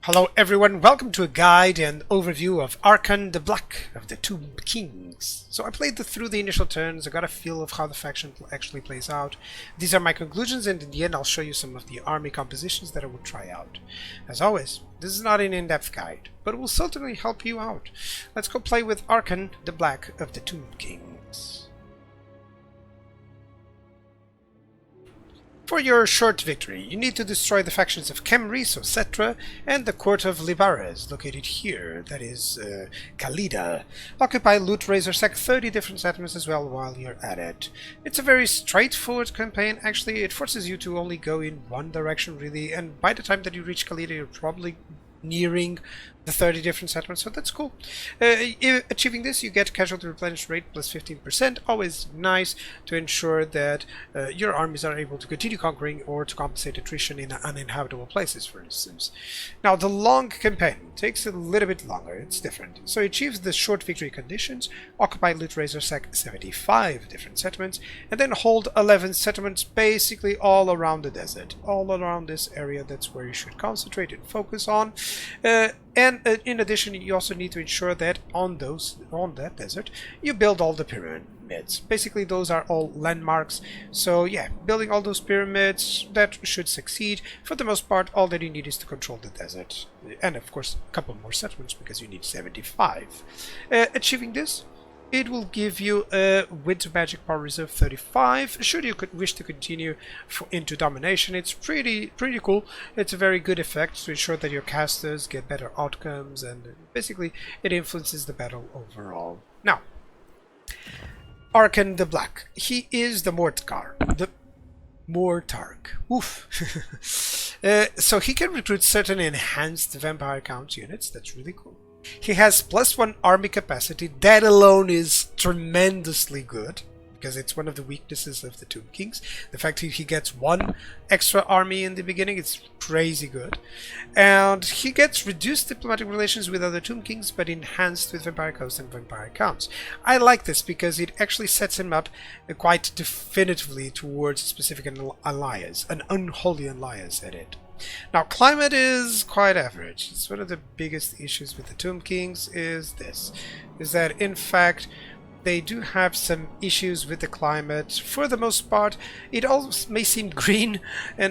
Hello everyone, welcome to a guide and overview of Arkhan the Black of the Tomb Kings. So I played through the initial turns, I got a feel of how the faction actually plays out. These are my conclusions, and in the end I'll show you some of the army compositions that I would try out. As always, this is not an in-depth guide, but it will certainly help you out. Let's go play with Arkhan the Black of the Tomb Kings. For your short victory, you need to destroy the factions of Khemri, so Cetra, and the court of Libares, located here, that is, Khalida. Occupy, loot, razor, sack 30 different settlements as well while you're at it. It's a very straightforward campaign. Actually, it forces you to only go in one direction, really, and by the time that you reach Khalida, you're probably nearing the 30 different settlements, so that's cool. Achieving this, you get casualty replenish rate plus 15%, always nice to ensure that your armies are able to continue conquering or to compensate attrition in uninhabitable places, for instance. Now, the long campaign takes a little bit longer, it's different. So it achieves the short victory conditions, occupy, loot, razor, sack 75 different settlements, and then hold 11 settlements basically all around the desert. All around this area, that's where you should concentrate and focus on. And in addition, you also need to ensure that on that desert, you build all the pyramids. Basically, those are all landmarks. So yeah, building all those pyramids, that should succeed. For the most part, all that you need is to control the desert. And of course, a couple more settlements because you need 75. Achieving this, it will give you a Winter Magic Power Reserve 35. Should you wish to continue into Domination, it's pretty cool. It's a very good effect to ensure that your casters get better outcomes, and basically it influences the battle overall. Now, Arkhan the Black. He is the Mortarch. Oof. So he can recruit certain enhanced vampire count units. That's really cool. He has +1 army capacity. That alone is tremendously good, because it's one of the weaknesses of the Tomb Kings. The fact that he gets 1 extra army in the beginning, it's crazy good. And he gets reduced diplomatic relations with other Tomb Kings, but enhanced with vampire coast and vampire counts. I like this because it actually sets him up quite definitively towards a specific alliance, an unholy alliance at it. Now, climate is quite average. It's one of the biggest issues with the Tomb Kings is that in fact they do have some issues with the climate. For the most part, it all may seem green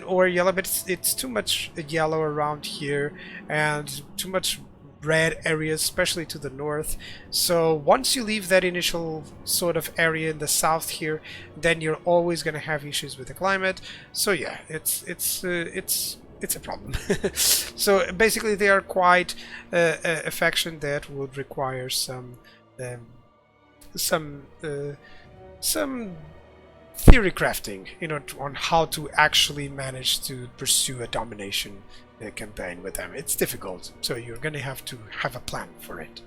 or yellow, but it's too much yellow around here and too much red areas, especially to the north. So once you leave that initial sort of area in the south here, then you're always going to have issues with the climate. So yeah, it's a problem. So basically they are quite a faction that would require some theory crafting, on how to actually manage to pursue a domination campaign with them. It's difficult, so you're going to have a plan for it.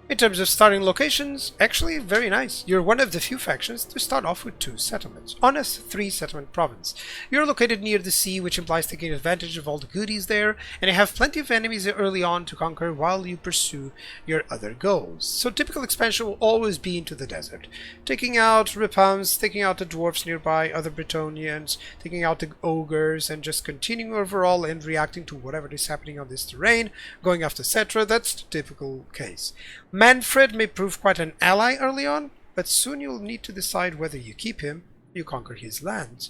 In terms of starting locations, actually very nice. You're one of the few factions to start off with 2 settlements on a 3-settlement province. You're located near the sea, which implies taking advantage of all the goodies there, and you have plenty of enemies early on to conquer while you pursue your other goals. So typical expansion will always be into the desert, taking out Repams, taking out the dwarfs nearby, other Bretonians, taking out the ogres, and just continuing overall and reacting to whatever is happening on this terrain, going after Cetra. That's the typical case. Manfred may prove quite an ally early on, but soon you'll need to decide whether you keep him, you conquer his lands,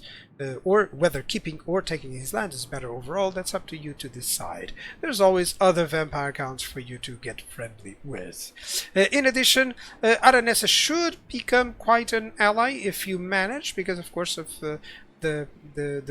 or whether keeping or taking his lands is better overall. That's up to you to decide. There's always other vampire counts for you to get friendly with. In addition, Aranessa should become quite an ally if you manage, because of course of the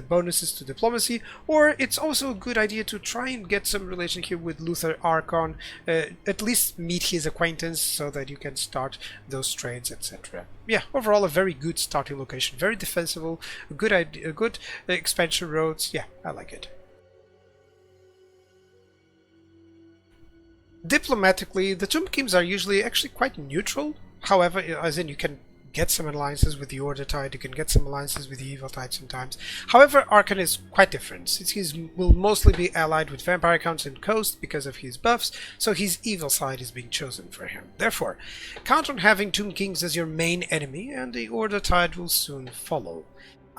bonuses to diplomacy, or it's also a good idea to try and get some relation here with Luther Arkhan, at least meet his acquaintance so that you can start those trades, etc. Yeah, overall a very good starting location, very defensible, a good idea, good expansion roads. Yeah, I like it. Diplomatically, the Tomb Kings are usually actually quite neutral. However, as in you can get some alliances with the Order Tide, you can get some alliances with the Evil Tide sometimes. However, Arkhan is quite different, since he will mostly be allied with vampire counts and coast because of his buffs, so his evil side is being chosen for him. Therefore, count on having Tomb Kings as your main enemy, and the Order Tide will soon follow.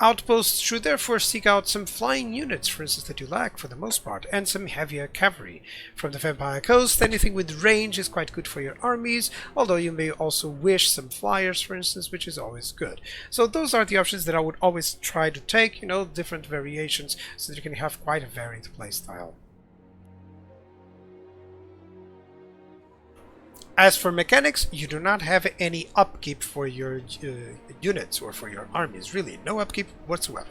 Outposts should therefore seek out some flying units, for instance, that you lack for the most part, and some heavier cavalry. From the Vampire Coast, anything with range is quite good for your armies, although you may also wish some flyers, for instance, which is always good. So those are the options that I would always try to take, you know, different variations, so that you can have quite a varied playstyle. As for mechanics, you do not have any upkeep for your units or for your armies, really, no upkeep whatsoever.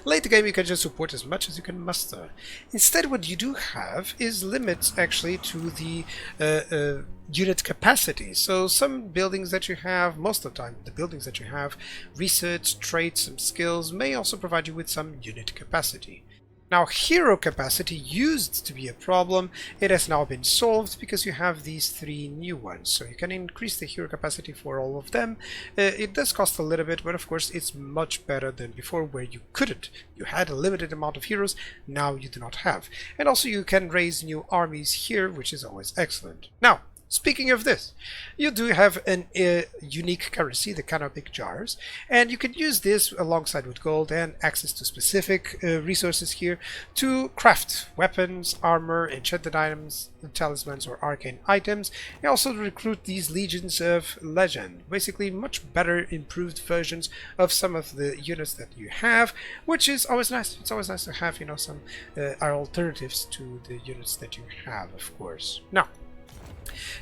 Late game you can just support as much as you can muster. Instead what you do have is limits actually to the unit capacity. So some buildings that you have, most of the time the buildings that you have, research, traits, and skills may also provide you with some unit capacity. Now, hero capacity used to be a problem. It has now been solved because you have these 3 new ones. So you can increase the hero capacity for all of them. It does cost a little bit, but of course it's much better than before where you couldn't. You had a limited amount of heroes, now you do not have. And also you can raise new armies here, which is always excellent. Now, speaking of this, you do have an unique currency, the canopic jars, and you can use this alongside with gold and access to specific resources here to craft weapons, armor, enchanted items, talismans, or arcane items, and also to recruit these legions of legend, basically much better improved versions of some of the units that you have, which is always nice. It's always nice to have, you know, some alternatives to the units that you have, of course. Now,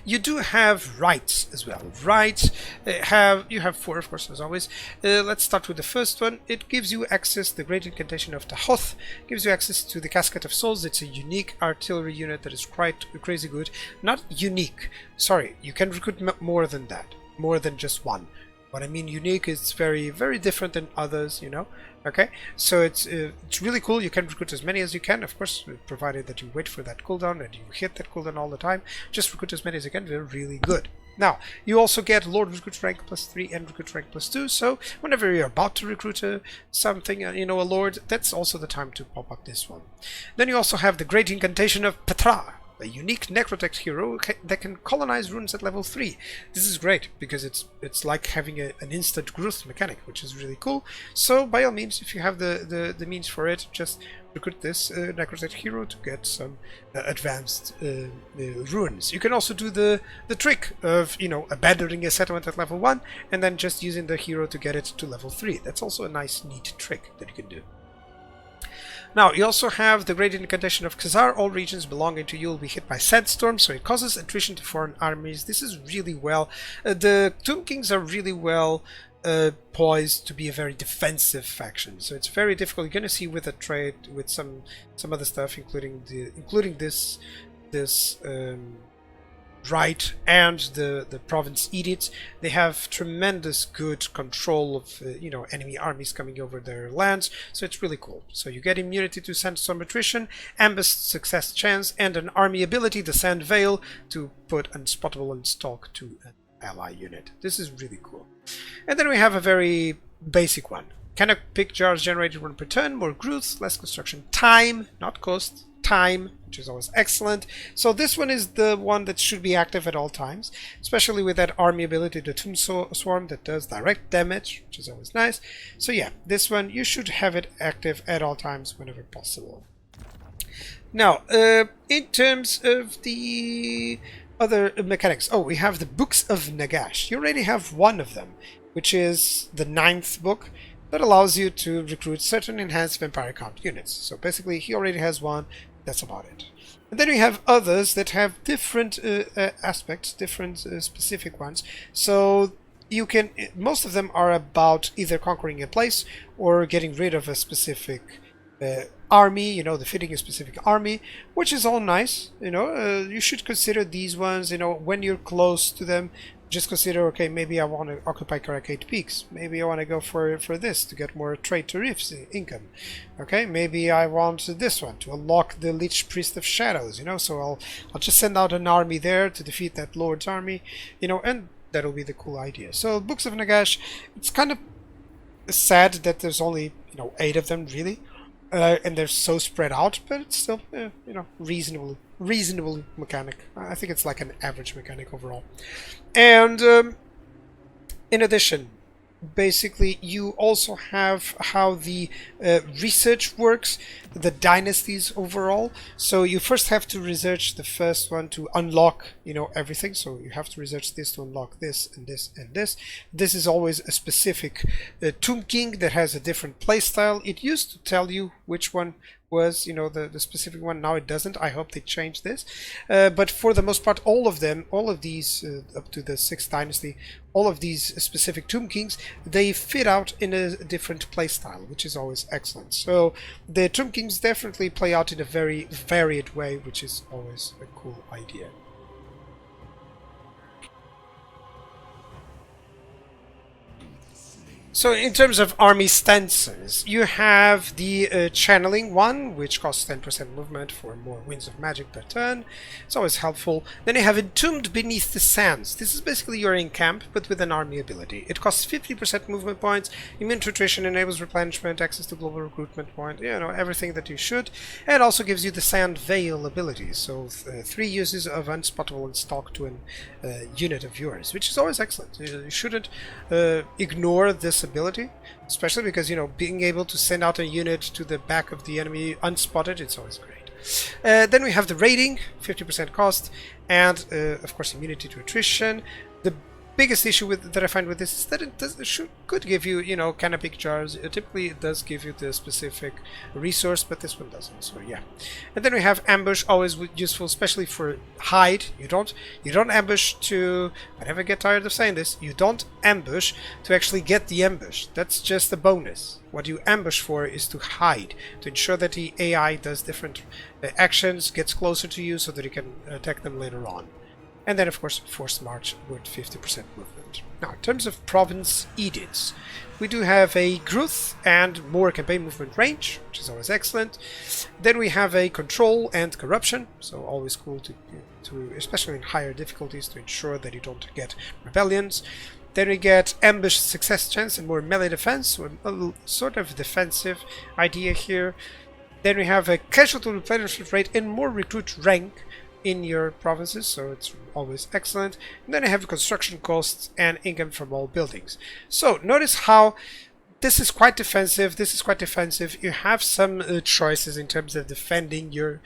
you do have rights as well. Rights you have 4, of course, as always. Let's start with the first one. It gives you access, the Great Incantation of Tahoth gives you access to the Casket of Souls. It's a unique artillery unit that is quite crazy good. Not unique, sorry, you can recruit more than that, more than just one. What I mean unique is very, very different than others, you know. Okay, so it's really cool. You can recruit as many as you can, of course, provided that you wait for that cooldown and you hit that cooldown all the time. Just recruit as many as you can. They're really good. Now, you also get Lord Recruit rank +3 and Recruit rank +2, so whenever you're about to recruit something, you know, a Lord, that's also the time to pop up this one. Then you also have the Great Incantation of Petra, a unique necrotect hero that can colonize runes at level 3. This is great because it's like having an instant growth mechanic, which is really cool. So by all means, if you have the means for it, just recruit this necrotect hero to get some advanced runes. You can also do the trick of, you know, abandoning a settlement at level 1 and then just using the hero to get it to level 3. That's also a nice, neat trick that you can do. Now, you also have the Great Incantation of Khazar. All regions belonging to you will be hit by sandstorm, so it causes attrition to foreign armies. This is really well. The Tomb Kings are really well poised to be a very defensive faction, so it's very difficult. You're going to see with a trade, with some other stuff, including this right and the province edicts. They have tremendous good control of you know, enemy armies coming over their lands, so it's really cool. So you get immunity to sandstorm attrition, ambush success chance, and an army ability, the Sand Veil, to put unspottable and stalk to an ally unit. This is really cool. And then we have a very basic one. Canopic jars generated 1 per turn, more growth, less construction time, not cost, time, which is always excellent. So this one is the one that should be active at all times, especially with that army ability, the Tomb Swarm, that does direct damage, which is always nice. So yeah, this one, you should have it active at all times whenever possible. Now, in terms of the other mechanics, we have the Books of Nagash. You already have one of them, which is the 9th book, that allows you to recruit certain enhanced vampire count units. So basically, he already has one. That's about it. And then we have others that have different aspects, different specific ones. So you can, most of them are about either conquering a place or getting rid of a specific army, you know, defeating a specific army, which is all nice. You know, you should consider these ones, you know, when you're close to them. Just consider, okay, maybe I want to occupy Karakate Peaks. Maybe I want to go for this to get more trade tariffs income. Okay, maybe I want this one to unlock the Lich Priest of Shadows. You know, so I'll just send out an army there to defeat that Lord's army. You know, and that'll be the cool idea. So Books of Nagash, it's kind of sad that there's only, you know, 8 of them really, and they're so spread out. But it's still, you know, reasonable mechanic. I think it's like an average mechanic overall. And in addition, basically you also have how the research works, the dynasties overall. So you first have to research the first one to unlock, you know, everything. So you have to research this to unlock this and this and this. This is always a specific Tomb King that has a different playstyle. It used to tell you which one was, you know, the specific one. Now it doesn't. I hope they change this. But for the most part, all of them, all of these up to the 6th dynasty, all of these specific Tomb Kings, they fit out in a different playstyle, which is always excellent. So the Tomb Kings definitely play out in a very varied way, which is always a cool idea. So in terms of army stances, you have the channeling one, which costs 10% movement for more winds of magic per turn. It's always helpful. Then you have Entombed Beneath the Sands. This is basically your in-camp, but with an army ability. It costs 50% movement points, immune to attrition, enables replenishment, access to global recruitment point, you know, everything that you should. And it also gives you the Sand Veil ability, so 3 uses of Unspottable and Stalk to a unit of yours, which is always excellent. You shouldn't ignore this ability, especially because, you know, being able to send out a unit to the back of the enemy unspotted, it's always great. Then we have the raiding, 50% cost, and of course immunity to attrition. The biggest issue that I find with this is that it could give you, you know, kind of big jars. Typically it does give you the specific resource, but this one doesn't, so yeah. And then we have ambush, always useful, especially for hide. You don't ambush to, I never get tired of saying this, you don't ambush to actually get the ambush. That's just a bonus. What you ambush for is to hide, to ensure that the AI does different actions, gets closer to you so that you can attack them later on. And then, of course, Forced March with 50% movement. Now, in terms of province edicts, we do have a growth and more campaign movement range, which is always excellent. Then we have a control and corruption, so always cool to especially in higher difficulties, to ensure that you don't get rebellions. Then we get ambush success chance and more melee defense, so a sort of defensive idea here. Then we have a casualty replenishment rate and more recruit rank in your provinces, so it's always excellent. And then I have construction costs and income from all buildings. So notice how this is quite defensive, this is quite defensive. You have some choices in terms of defending your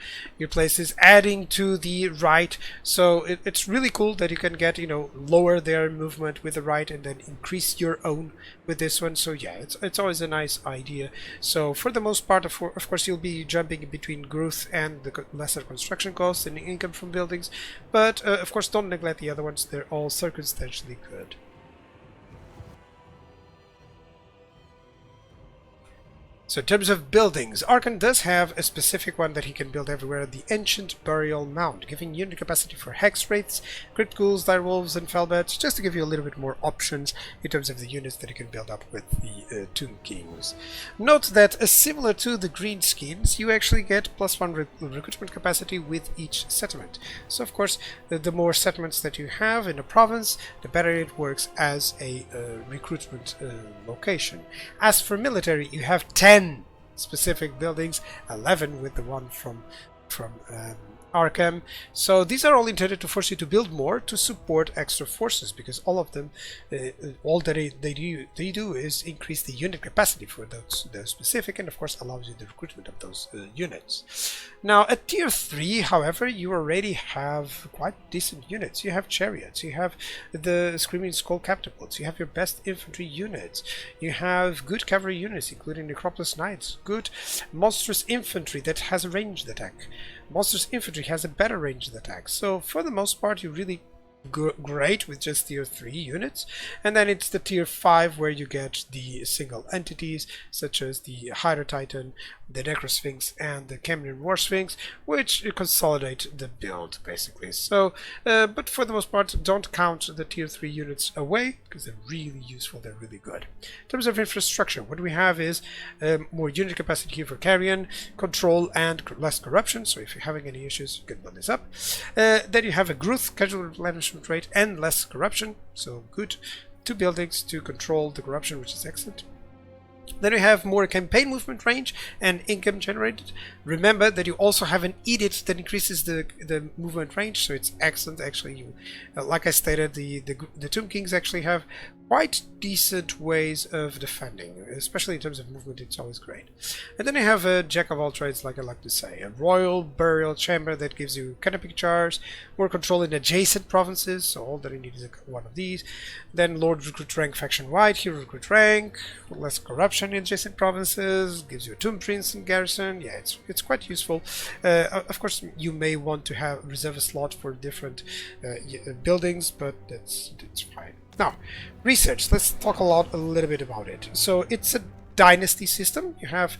places, adding to the right. So it's really cool that you can get, you know, lower their movement with the right and then increase your own with this one. So yeah, it's always a nice idea. So for the most part, of course, you'll be jumping between growth and the lesser construction costs and income from buildings. But of course, don't neglect the other ones. They're all circumstantially good. So in terms of buildings, Arkhan does have a specific one that he can build everywhere, the Ancient Burial Mound, giving unit capacity for Hex Wraiths, Crit Ghouls, Direwolves, and Felbats, just to give you a little bit more options in terms of the units that you can build up with the Tomb Kings. Note that, similar to the green schemes, you actually get +1 recruitment capacity with each settlement. So of course, the more settlements that you have in a province, the better it works as a recruitment location. As for military, you have 10 specific buildings, 11 with the one from Arkhan. So these are all intended to force you to build more to support extra forces, because all of them, all that they do is increase the unit capacity for those specific, and of course allows you the recruitment of those units. Now at tier 3, however, you already have quite decent units. You have chariots, you have the Screaming Skull catapults, you have your best infantry units, you have good cavalry units including Necropolis Knights, good monstrous infantry that has a ranged attack. Monstrous infantry has a better ranged attack, so for the most part you're really great with just tier 3 units. And then it's the tier 5 where you get the single entities such as the Hydra Titan, the Necrosphinx, and the Cambrian War Sphinx, which consolidate the build basically. So but for the most part, don't count the tier 3 units away because they're really useful, they're really good. In terms of infrastructure, what we have is more unit capacity here for carrion, control, and less corruption, so if you're having any issues you can build this up. Then you have a growth, casual replenishment rate, and less corruption, so good. 2 buildings to control the corruption, which is excellent. Then we have more campaign movement range and income generated. Remember that you also have an edict that increases the movement range, so it's excellent. Actually, you, like I stated, the Tomb Kings actually have quite decent ways of defending, especially in terms of movement. It's always great. And then I have a jack of all trades, like I like to say, a royal burial chamber that gives you canopy charge, more control in adjacent provinces, so all that you need is one of these. Then Lord Recruit rank faction wide, hero recruit rank, less corruption in adjacent provinces, gives you a tomb prince in garrison. Yeah, it's quite useful. Of course, you may want to have reserve a slot for different buildings, but it's fine. Now, research. Let's talk a little bit about it. So it's a dynasty system. You have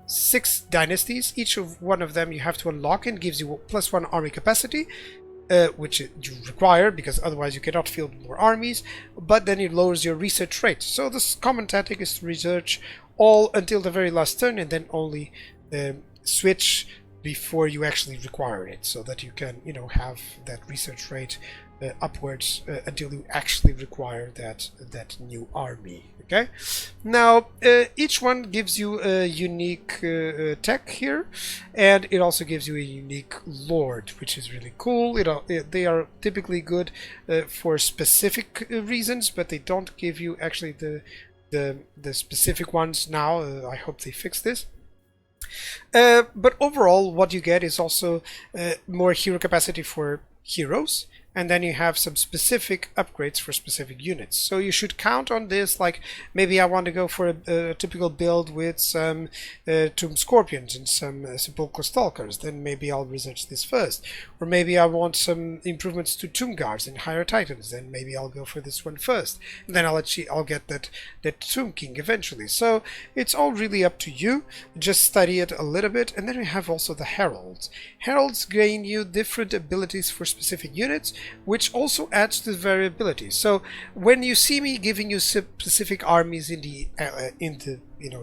6 dynasties. Each of one of them you have to unlock and gives you +1 army capacity, which you require because otherwise you cannot field more armies. But then it lowers your research rate. So this common tactic is to research all until the very last turn and then only switch before you actually require it, so that you can, have that research rate upwards until you actually require that new army. Okay, now each one gives you a unique tech here, and it also gives you a unique lord, which is really cool. They are typically good for specific reasons, but they don't give you actually the specific ones now. I hope they fix this. But overall, what you get is also more hero capacity for heroes, and then you have some specific upgrades for specific units. So you should count on this, like maybe I want to go for a typical build with some Tomb Scorpions and some Sepulchral Stalkers, then maybe I'll research this first. Or maybe I want some improvements to Tomb Guards and Higher Titans, then maybe I'll go for this one first. And then I'll get that Tomb King eventually. So it's all really up to you. Just study it a little bit. And then we have also the Heralds. Heralds gain you different abilities for specific units, which also adds to the variability. So when you see me giving you specific armies in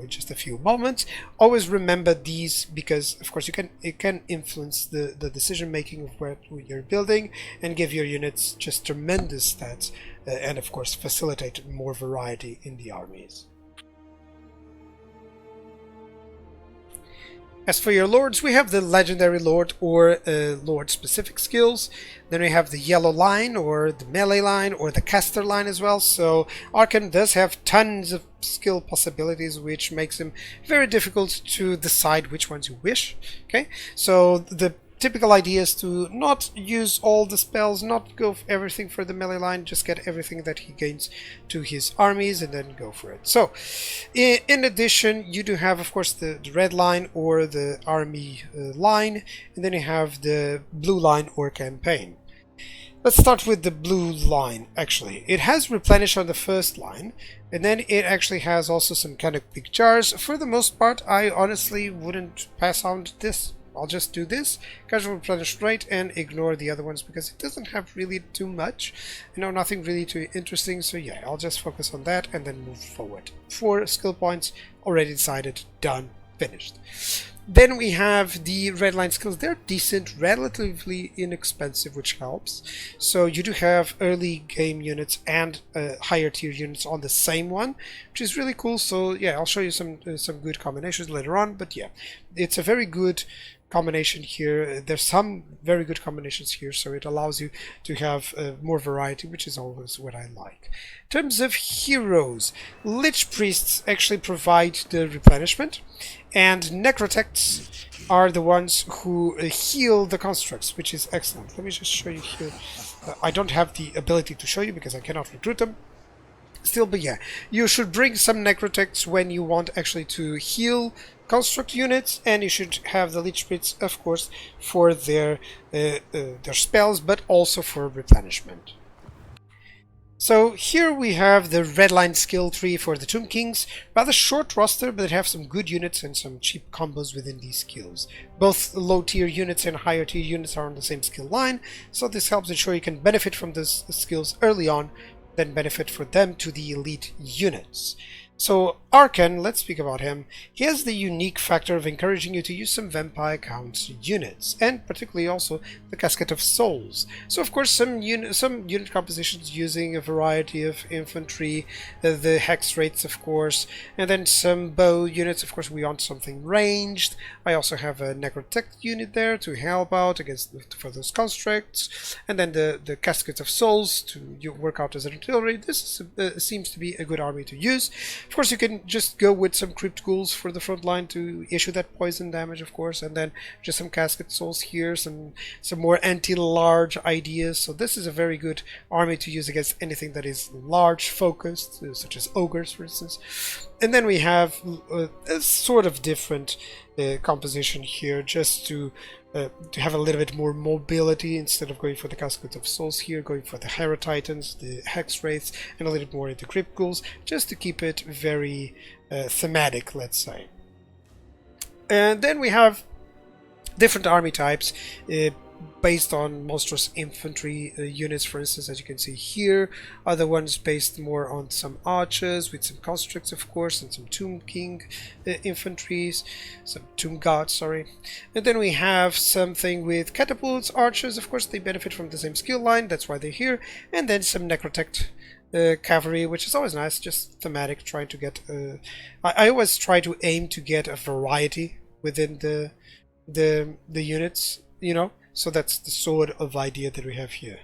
just a few moments, always remember these, because of course it can influence the decision making of what you're building and give your units just tremendous stats, and of course facilitate more variety in the armies. As for your lords, we have the legendary lord or lord specific skills. Then we have the yellow line or the melee line or the caster line as well. So Arkhan does have tons of skill possibilities, which makes him very difficult to decide which ones you wish. Okay, so the typical idea is to not use all the spells, not go for everything for the melee line, just get everything that he gains to his armies and then go for it. So, in addition, you do have, of course, the red line or the army line, and then you have the blue line or campaign. Let's start with the blue line, actually. It has replenish on the first line, and then it actually has also some kind of big jars. For the most part, I honestly wouldn't pass on this. I'll just do this, casual replenish rate, and ignore the other ones because it doesn't have really too much, nothing really too interesting. So yeah, I'll just focus on that and then move forward. 4 skill points already decided, done, finished. Then we have the red line skills. They're decent, relatively inexpensive, which helps. So you do have early game units and higher tier units on the same one, which is really cool. So yeah, I'll show you some good combinations later on. But yeah, it's a very good combination here. There's some very good combinations here, so it allows you to have more variety, which is always what I like. In terms of heroes, Lich Priests actually provide the replenishment, and Necrotects are the ones who heal the constructs, which is excellent. Let me just show you here. I don't have the ability to show you because I cannot recruit them still, but yeah, you should bring some Necrotects when you want actually to heal construct units, and you should have the Lich Priests, of course, for their spells, but also for replenishment. So here we have the red line skill tree for the Tomb Kings. Rather short roster, but they have some good units and some cheap combos within these skills. Both low tier units and higher tier units are on the same skill line, so this helps ensure you can benefit from these skills early on, then benefit for them to the elite units. So Arkhan, let's speak about him. He has the unique factor of encouraging you to use some vampire counts units, and particularly also the Casket of Souls. So of course some unit compositions using a variety of infantry, the hex rates of course, and then some bow units. Of course we want something ranged. I also have a necrotech unit there to help out against for those constructs, and then the Casket of Souls to work out as artillery. This seems to be a good army to use. Of course you can just go with some crypt ghouls for the front line to issue that poison damage, of course, and then just some casket souls here, some more anti-large ideas. So this is a very good army to use against anything that is large focused, such as ogres, for instance. And then we have a sort of different composition here, just to have a little bit more mobility. Instead of going for the Casket of Souls here, going for the Hera Titans, the Hex Wraiths, and a little bit more into Crypt Ghouls, just to keep it very thematic, let's say. And then we have different army types based on monstrous infantry units, for instance, as you can see here. Other ones based more on some archers with some constructs, of course, and some Tomb King infantries, some Tomb Guards, sorry. And then we have something with catapults, archers, of course, they benefit from the same skill line, that's why they're here. And then some necrotech cavalry, which is always nice, just thematic, trying to get I always try to aim to get a variety within the units, you know. So that's the sort of idea that we have here.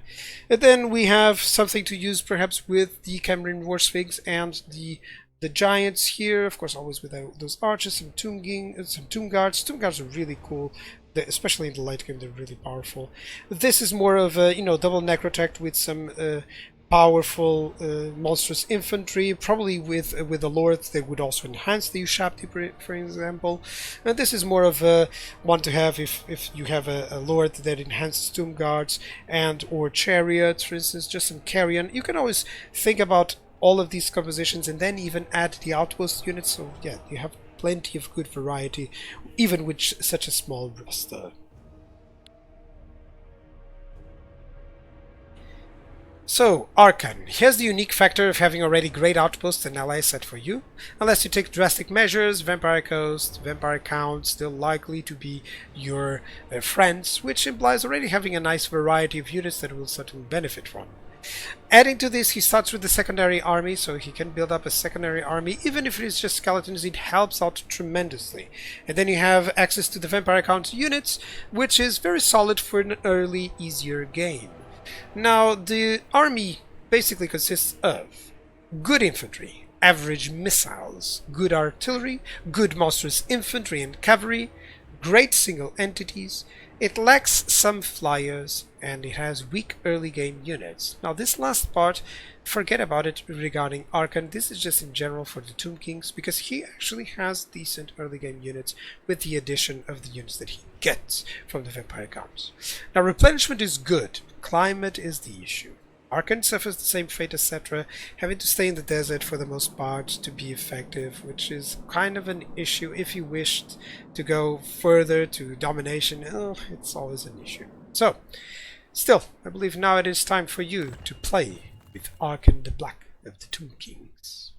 And then we have something to use perhaps with the Cambrian War Sphinx and the giants here, of course always with those archers, some Tomb Guards. Tomb Guards are really cool, especially in the late game, they're really powerful. This is more of a, you know, double necrotech with some powerful monstrous infantry, probably with the lords that would also enhance the Ushabti, for example. And this is more of a one to have if you have a lord that enhances Tomb Guards and or chariots, for instance, just some carrion. You can always think about all of these compositions and then even add the outpost units. So yeah, you have plenty of good variety even with such a small roster. So, Arkhan. He has the unique factor of having already great outposts and allies set for you. Unless you take drastic measures, Vampire Coast, Vampire Count still likely to be your friends, which implies already having a nice variety of units that will certainly benefit from. Adding to this, he starts with the secondary army, so he can build up a secondary army. Even if it is just skeletons, it helps out tremendously. And then you have access to the Vampire Count units, which is very solid for an early, easier game. Now, the army basically consists of good infantry, average missiles, good artillery, good monstrous infantry and cavalry, great single entities. It lacks some flyers, and it has weak early game units. Now this last part, forget about it regarding Arkhan. This is just in general for the Tomb Kings, because he actually has decent early game units with the addition of the units that he gets from the Vampire Counts. Now replenishment is good, climate is the issue. Arkhan suffers the same fate as Cetra, having to stay in the desert for the most part to be effective, which is kind of an issue. If you wished to go further to domination, it's always an issue. So, still, I believe now it is time for you to play with Arkhan the Black of the Tomb Kings.